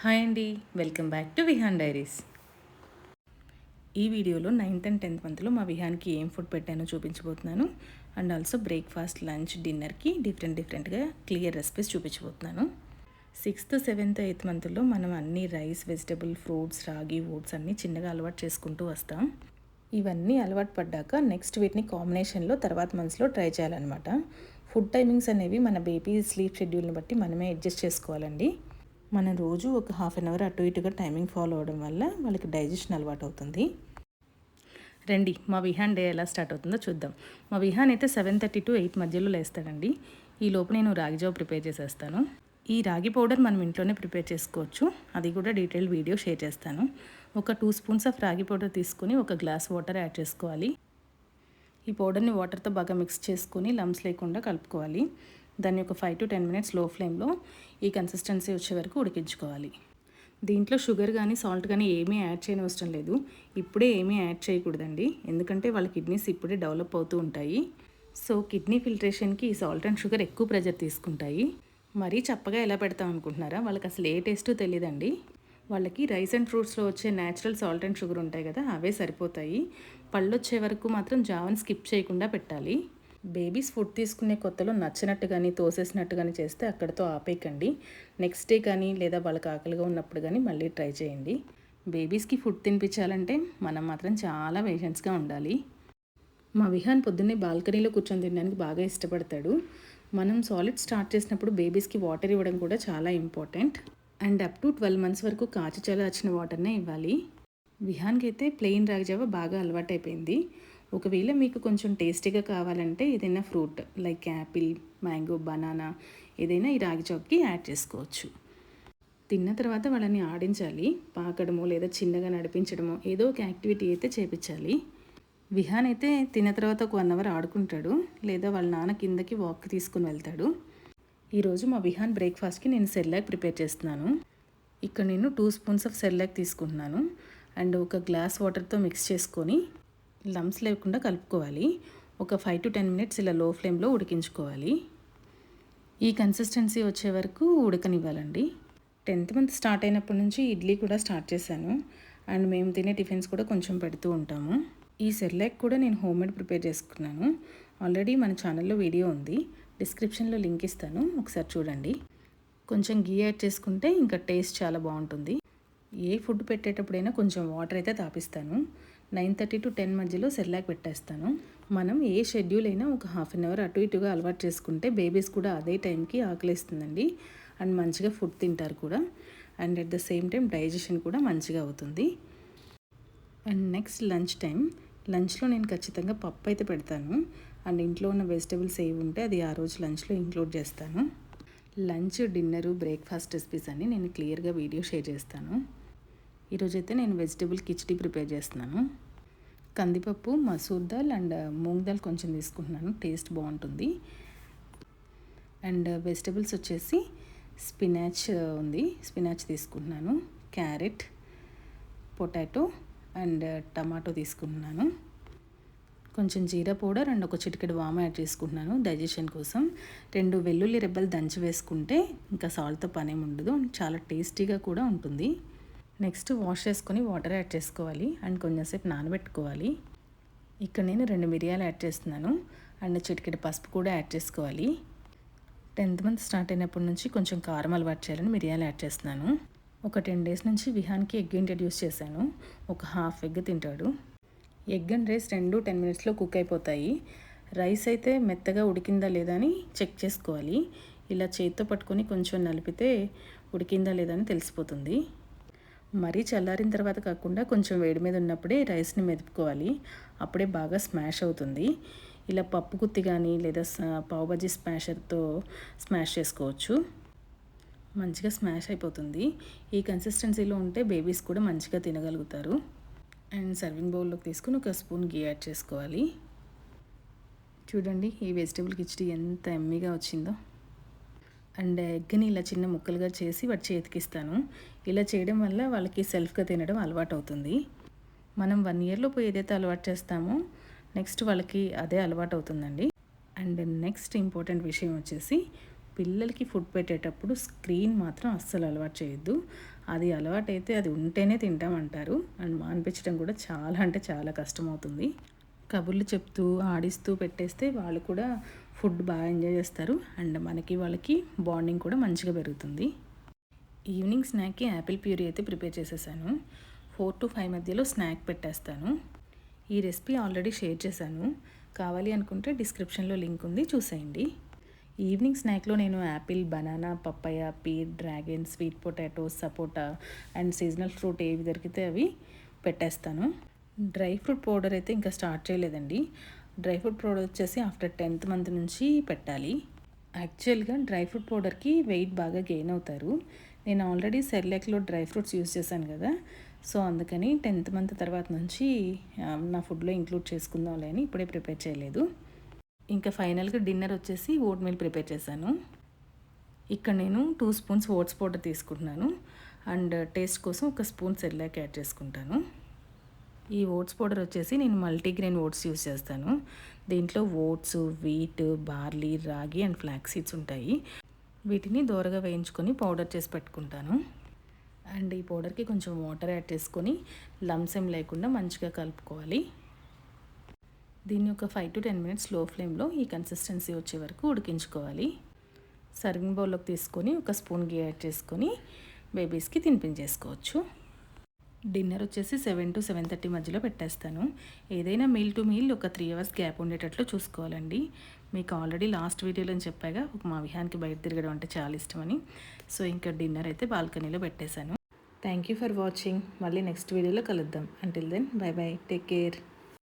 Hi అండి, welcome back to Vihan diaries. ఈ వీడియోలో 9th and 10th మంత్లో మా విహాన్కి ఏం ఫుడ్ పెట్టానో చూపించబోతున్నాను. అండ్ ఆల్సో బ్రేక్ఫాస్ట్, లంచ్, డిన్నర్కి డిఫరెంట్గా క్లియర్ రెసిపీస్ చూపించబోతున్నాను. 6th, 7th, 8th మంత్లో మనం అన్ని రైస్, వెజిటబుల్, ఫ్రూట్స్, రాగి, ఓట్స్ అన్నీ చిన్నగా అలవాటు చేసుకుంటూ వస్తాం. ఇవన్నీ అలవాటు పడ్డాక నెక్స్ట్ వీటిని కాంబినేషన్లో తర్వాత మంత్స్లో ట్రై చేయాలన్నమాట. ఫుడ్ టైమింగ్స్ అనేవి మన బేబీ స్లీప్ షెడ్యూల్ని బట్టి మనమే అడ్జస్ట్ చేసుకోవాలండి. మనం రోజు ఒక హాఫ్ అన్ అవర్ అటు ఇటుగా టైమింగ్ ఫాలో అవడం వల్ల వాళ్ళకి డైజెషన్ అలవాటు అవుతుంది. రండి, మా విహాన్ డే ఎలా స్టార్ట్ అవుతుందో చూద్దాం. మా విహాన్ అయితే 7:30 to 8 మధ్యలో లేస్తాడండి. ఈ లోపు నేను రాగి జావ ప్రిపేర్ చేసేస్తాను. ఈ రాగి పౌడర్ మనం ఇంట్లోనే ప్రిపేర్ చేసుకోవచ్చు. అది కూడా డీటెయిల్ వీడియో షేర్ చేస్తాను. ఒక 2 స్పూన్స్ ఆఫ్ రాగి పౌడర్ తీసుకొని ఒక గ్లాస్ వాటర్ యాడ్ చేసుకోవాలి. ఈ పౌడర్ని వాటర్తో బాగా మిక్స్ చేసుకొని లమ్స్ లేకుండా కలుపుకోవాలి. దాన్ని ఒక 5 to 10 minutes లో ఫ్లేమ్లో ఈ కన్సిస్టెన్సీ వచ్చే వరకు ఉడికించుకోవాలి. దీంట్లో షుగర్ కానీ సాల్ట్ కానీ ఏమీ యాడ్ చేయనవసరం లేదు. ఇప్పుడే ఏమీ యాడ్ చేయకూడదండి, ఎందుకంటే వాళ్ళ కిడ్నీస్ ఇప్పుడే డెవలప్ అవుతూ ఉంటాయి. సో కిడ్నీ ఫిల్ట్రేషన్కి ఈ సాల్ట్ అండ్ షుగర్ ఎక్కువ ప్రెజర్ తీసుకుంటాయి. మరీ చప్పగా ఎలా పెడతాం అనుకుంటున్నారా? వాళ్ళకి అసలు ఏ టేస్టు తెలియదండి. వాళ్ళకి రైస్ అండ్ ఫ్రూట్స్లో వచ్చే న్యాచురల్ సాల్ట్ అండ్ షుగర్ ఉంటాయి కదా, అవే సరిపోతాయి. పళ్ళు వచ్చే వరకు మాత్రం జావని స్కిప్ చేయకుండా పెట్టాలి. బేబీస్ ఫుడ్ తీసుకునే కొత్తలో నచ్చినట్టు కానీ తోసేసినట్టు కానీ చేస్తే అక్కడితో ఆపేయకండి. నెక్స్ట్ డే కానీ లేదా వాళ్ళకి ఆకలిగా ఉన్నప్పుడు కానీ మళ్ళీ ట్రై చేయండి. బేబీస్కి ఫుడ్ తినిపించాలంటే మనం మాత్రం చాలా పేషెన్స్గా ఉండాలి. మా విహాన్ పొద్దున్నే బాల్కనీలో కూర్చొని తినడానికి బాగా ఇష్టపడతాడు. మనం సాలిడ్ స్టార్ట్ చేసినప్పుడు బేబీస్కి వాటర్ ఇవ్వడం కూడా చాలా important. And up to 12 months వరకు కాచి చల్లార్చిన వాటర్నే ఇవ్వాలి. విహాన్కి అయితే ప్లెయిన్ రాగి జావ బాగా అలవాటైపోయింది. ఒకవేళ మీకు కొంచెం టేస్టీగా కావాలంటే ఏదైనా fruit like Apple, mango, banana ఏదైనా ఈ రాగి జావకి యాడ్ చేసుకోవచ్చు. తిన్న తర్వాత వాళ్ళని ఆడించాలి. పాకడమో లేదా చిన్నగా నడిపించడమో ఏదో ఒక యాక్టివిటీ అయితే చేపించాలి. విహాన్ అయితే తిన్న తర్వాత ఒక 1 hour ఆడుకుంటాడు, లేదా వాళ్ళ నాన్న కిందకి వాక్ తీసుకుని వెళ్తాడు. ఈరోజు మా విహాన్ బ్రేక్ఫాస్ట్కి నేను సెర్లాక్ ప్రిపేర్ చేస్తున్నాను. ఇక్కడ నేను 2 స్పూన్స్ ఆఫ్ సెర్లాక్ తీసుకుంటున్నాను. అండ్ ఒక గ్లాస్ వాటర్తో మిక్స్ చేసుకొని లమ్స్ లేకుండా కలుపుకోవాలి. ఒక 5 to 10 minutes ఇలా లో ఫ్లేమ్లో ఉడికించుకోవాలి. ఈ కన్సిస్టెన్సీ వచ్చే వరకు ఉడకనివ్వాలండి. 10th month స్టార్ట్ అయినప్పటి నుంచి ఇడ్లీ కూడా స్టార్ట్ చేశాను. అండ్ మేము తినే టిఫిన్స్ కూడా కొంచెం పెడుతూ ఉంటాము. ఈ సెర్లాక్ కూడా నేను హోమ్మేడ్ ప్రిపేర్ చేసుకున్నాను. ఆల్రెడీ మన ఛానల్లో వీడియో ఉంది, డిస్క్రిప్షన్లో లింక్ ఇస్తాను, ఒకసారి చూడండి. కొంచెం గీ యాడ్ చేసుకుంటే ఇంకా టేస్ట్ చాలా బాగుంటుంది. ఏ ఫుడ్ పెట్టేటప్పుడైనా కొంచెం వాటర్ అయితే తాపిస్తాను. 9:30 to 10 మధ్యలో సెర్లాక్ పెట్టేస్తాను. మనం ఏ షెడ్యూల్ అయినా ఒక హాఫ్ అన్ అవర్ అటు ఇటుగా అలవాటు చేసుకుంటే బేబీస్ కూడా అదే టైంకి ఆకలిస్తుందండి. అండ్ మంచిగా ఫుడ్ తింటారు కూడా. And at the same time digestion కూడా మంచిగా అవుతుంది. And next lunch time. లంచ్లో నేను ఖచ్చితంగా పప్పు అయితే పెడతాను. అండ్ ఇంట్లో ఉన్న వెజిటబుల్స్ ఏవి ఉంటే అది ఆ రోజు లంచ్లో ఇంక్లూడ్ చేస్తాను. లంచ్, డిన్నరు, బ్రేక్ఫాస్ట్ రెసిపీస్ అన్నీ నేను క్లియర్గా వీడియో షేర్ చేస్తాను. ఈరోజైతే నేను వెజిటబుల్ కిచడీ ప్రిపేర్ చేస్తున్నాను. కందిపప్పు, మసూర్ దాల్ అండ్ మూంగ్ దాల్ కొంచెం తీసుకుంటున్నాను, టేస్ట్ బాగుంటుంది. అండ్ వెజిటబుల్స్ వచ్చేసి స్పినాచ్ ఉంది, స్పినాచ్ తీసుకుంటున్నాను. క్యారెట్, పొటాటో అండ్ టమాటో తీసుకుంటున్నాను. కొంచెం జీరా పౌడర్ అండ్ ఒక చిటికెడు వాము యాడ్ చేసుకుంటున్నాను డైజెషన్ కోసం. 2 వెల్లుల్లి రెబ్బలు దంచి వేసుకుంటే ఇంకా సాల్ట్తో పనేం ఉండదు, చాలా టేస్టీగా కూడా ఉంటుంది. నెక్స్ట్ వాష్ చేసుకొని వాటర్ యాడ్ చేసుకోవాలి అండ్ కొంచెంసేపు నానబెట్టుకోవాలి. ఇక్కడ నేను 2 మిరియాలు యాడ్ చేస్తున్నాను అండ్ చిటికెడు పసుపు కూడా యాడ్ చేసుకోవాలి. 10th month స్టార్ట్ అయినప్పటి నుంచి కొంచెం కారం అలవాటు చేయాలని మిరియాలు యాడ్ చేస్తున్నాను. ఒక 10 days నుంచి విహాన్కి ఎగ్ ఇంట్రడ్యూస్ చేశాను. ఒక హాఫ్ ఎగ్ తింటాడు. ఎగ్ అండ్ రైస్ 2 10 minutesలో కుక్ అయిపోతాయి. రైస్ అయితే మెత్తగా ఉడికిందా లేదా అని చెక్ చేసుకోవాలి. ఇలా చేత్తో పట్టుకొని కొంచెం నలిపితే ఉడికిందా లేదా అని తెలిసిపోతుంది. మరీ చల్లారిన తర్వాత కాకుండా కొంచెం వేడి మీద ఉన్నప్పుడే రైస్ని మెదుపుకోవాలి, అప్పుడే బాగా స్మాష్ అవుతుంది. ఇలా పప్పు గుత్తి కానీ లేదా పావు బజ్జీ స్మాషర్తో స్మాష్ చేసుకోవచ్చు. మంచిగా స్మాష్ అయిపోతుంది. ఈ కన్సిస్టెన్సీలో ఉంటే బేబీస్ కూడా మంచిగా తినగలుగుతారు. అండ్ సర్వింగ్ బౌల్లోకి తీసుకుని ఒక స్పూన్ గీ యాడ్ చేసుకోవాలి. చూడండి ఈ వెజిటబుల్ కిచడీ ఎంత ఎమ్మీగా వచ్చిందో. అండ్ ఎగ్ని ఇలా చిన్న ముక్కలుగా చేసి వాటి చేతికిస్తాను. ఇలా చేయడం వల్ల వాళ్ళకి సెల్ఫ్గా తినడం అలవాటు అవుతుంది. మనం 1 yearలోపు ఏదైతే అలవాటు చేస్తామో నెక్స్ట్ వాళ్ళకి అదే అలవాటు అవుతుందండి. అండ్ నెక్స్ట్ ఇంపార్టెంట్ విషయం వచ్చేసి పిల్లలకి ఫుడ్ పెట్టేటప్పుడు స్క్రీన్ మాత్రం అస్సలు అలవాటు చేయొద్దు. అది అలవాటైతే అది ఉంటేనే తింటామంటారు. అండ్ మానిపించడం కూడా చాలా అంటే చాలా కష్టమవుతుంది. కబుర్లు చెప్తూ ఆడిస్తూ పెట్టేస్తే వాళ్ళు కూడా ఫుడ్ బాగా ఎంజాయ్ చేస్తారు. అండ్ మనకి వాళ్ళకి బాండింగ్ కూడా మంచిగా పెరుగుతుంది. ఈవినింగ్ స్నాక్కి యాపిల్ ప్యూరీ అయితే ప్రిపేర్ చేసేసాను. 4 to 5 మధ్యలో స్నాక్ పెట్టేస్తాను. ఈ రెసిపీ ఆల్రెడీ షేర్ చేశాను. కావాలి అనుకుంటే డిస్క్రిప్షన్లో లింక్ ఉంది, చూసేయండి. ఈవినింగ్ స్నాక్లో నేను Apple, banana, papaya, peer, dragon, sweet potato, sapota and seasonal fruit ఏవి దొరికితే అవి పెట్టేస్తాను. డ్రై ఫ్రూట్ పౌడర్ అయితే ఇంకా స్టార్ట్ చేయలేదండి. డ్రై ఫ్రూట్ పౌడర్ వచ్చేసి ఆఫ్టర్ 10th మంత్ నుంచి పెట్టాలి. యాక్చువల్గా డ్రై ఫ్రూట్ పౌడర్కి వెయిట్ బాగా గెయిన్ అవుతారు. నేను ఆల్రెడీ సెర్లాక్లో డ్రై ఫ్రూట్స్ యూస్ చేశాను కదా, సో అందుకని 10th మంత్ తర్వాత నుంచి నా ఫుడ్లో ఇంక్లూడ్ చేసుకుందాంలే అని ఇప్పుడే ప్రిపేర్ చేయలేదు. ఇంకా ఫైనల్గా డిన్నర్ వచ్చేసి ఓట్ మీల్ ప్రిపేర్ చేశాను. ఇక్కడ నేను 2 స్పూన్స్ ఓట్స్ పౌడర్ తీసుకుంటున్నాను. అండ్ టేస్ట్ కోసం 1 స్పూన్ సెర్లాక్ యాడ్ చేసుకుంటాను. ఈ ఓట్స్ పౌడర్ వచ్చేసి నేను మల్టీగ్రెయిన్ ఓట్స్ యూస్ చేస్తాను. దీంట్లో ఓట్స్, వీట్, బార్లీ, రాగి అండ్ ఫ్లాక్స్ సీడ్స్ ఉంటాయి. వీటిని దోరగా వేయించుకొని పౌడర్ చేసి పెట్టుకుంటాను. అండ్ ఈ పౌడర్కి కొంచెం వాటర్ యాడ్ చేసుకొని లంప్స్ ఏం లేకుండా మంచిగా కలుపుకోవాలి. దీన్ని ఒక 5 to 10 minutes స్లో ఫ్లేమ్లో ఈ కన్సిస్టెన్సీ వచ్చే వరకు ఉడికించుకోవాలి. సర్వింగ్ బౌల్లోకి తీసుకొని 1 స్పూన్ గీ యాడ్ చేసుకొని బేబీస్కి తినిపించేసుకోవచ్చు. డిన్నర్ వచ్చేసి 7 to 7:30 మధ్యలో పెట్టేస్తాను. ఏదైనా మీల్ టు మీల్ ఒక 3 hours గ్యాప్ ఉండేటట్లు చూసుకోవాలండి. మీకు ఆల్రెడీ లాస్ట్ వీడియోలో చెప్పాగా మా విహాన్కి బయట తిరగడం అంటే చాలా ఇష్టమని. సో ఇంకా డిన్నర్ అయితే బాల్కనీలో పెట్టేశాను. Thank you for watching. మళ్ళీ నెక్స్ట్ వీడియోలో కలుద్దాం. Until then bye bye, take care.